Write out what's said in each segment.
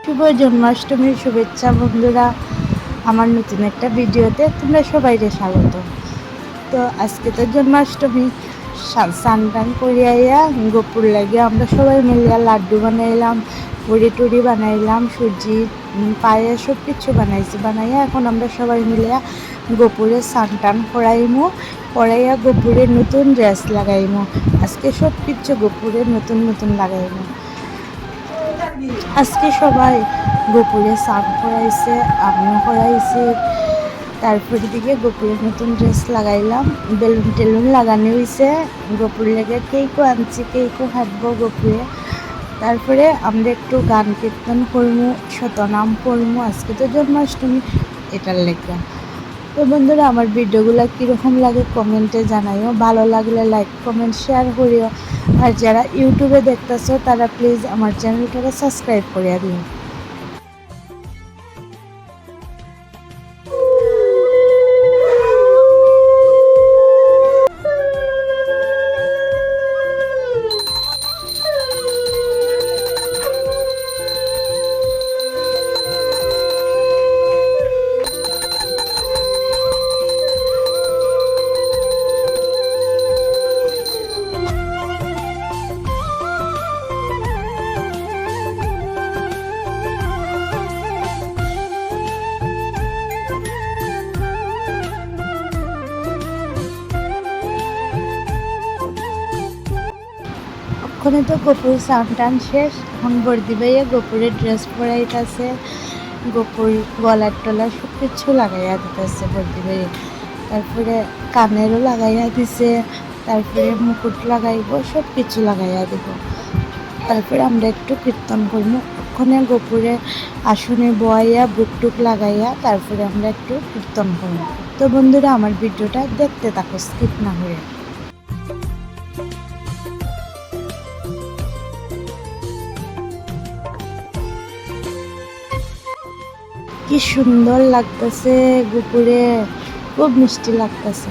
শুভ জন্মাষ্টমীর শুভেচ্ছা বন্ধুরা। আমার নতুন একটা ভিডিওতে তোমরা সবাইকে স্বাগত। তো আজকে তো জন্মাষ্টমী, স্নান টান করিয়া গোপুর লাগিয়ে আমরা সবাই মিলিয়া লাড্ডু বানাইলাম, মুড়ি টুড়ি বানাইলাম, সুজি পায়ে সব কিছু বানাইয়া এখন আমরা সবাই মিলিয়া গোপুরে স্নান টান করাইয়া গোপুরে নতুন ড্রেস লাগাইমু। আজকে সব কিছু গোপুরে নতুন লাগাইমু। আজকে সবাই গোপুরে স্নান করাইছে, আমিও করাইছি। তারপরে দিকে গোপুরের নতুন ড্রেস লাগাইলাম, বেলুন টেলুন লাগানো হয়েছে। গোপুর লেগে কেকও আনছি, কেকও হাঁটবো গোপুরে। তারপরে আমরা একটু গান কীর্তন করবো, শতনাম পড়বো। আজকে তো জন্মাষ্টমী, এটার লেগে। তো বন্ধুরা, আমার ভিডিওগুলো কীরকম লাগে কমেন্টে জানাইও। ভালো লাগলে লাইক কমেন্ট শেয়ার করিও। আর যারা ইউটিউবে দেখতেছো তারা প্লিজ আমার চ্যানেলটাকে সাবস্ক্রাইব করে দিও। ওখানে তো গোপুর স্নান টান শেষ। এখন বর্দি ভাইয়া গোপুরের ড্রেস পরাইতেছে, গোপুর গলার টলার সব কিছু লাগাইয়া দিতেছে বর্দি ভাইয়া। তারপরে কানেরও লাগাইয়া দিছে, তারপরে মুকুট লাগাইব, সব কিছু লাগাইয়া দিব। তারপরে আমরা একটু কীর্তন করবো। ওখানে গোপুরে আসনে বয়াইয়া বুক টুক লাগাইয়া তারপরে আমরা একটু কীর্তন করবো। তো বন্ধুরা, আমার ভিডিওটা দেখতে থাকো, স্কিপ না হয়ে। কি সুন্দর লাগতেছে গোপুরে, খুব মিষ্টি লাগতেছে।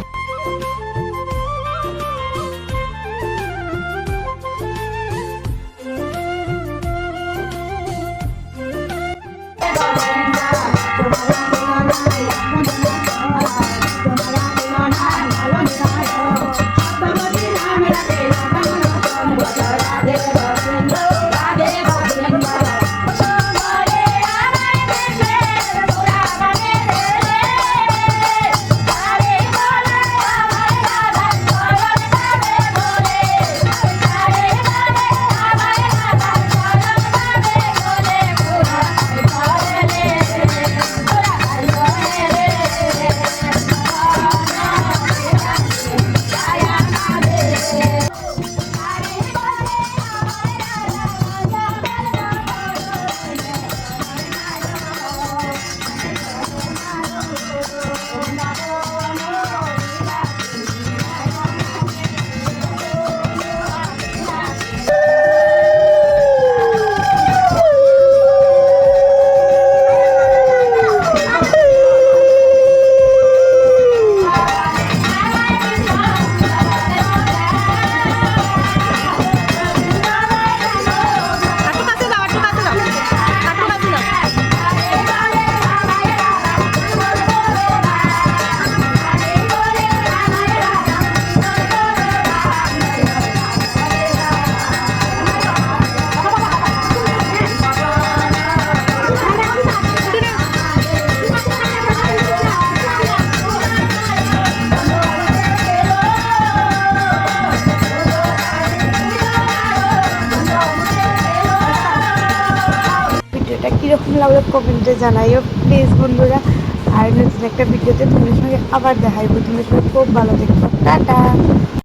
ভিডিওটা কীরকম লাগলো কমেন্টে জানাইও প্লিজ বন্ধুরা। আর নতুন একটা ভিডিওতে তোমাদের সঙ্গে আবার দেখাইবো। তোমাদের সঙ্গে খুব ভালো দেখবো। টাটা।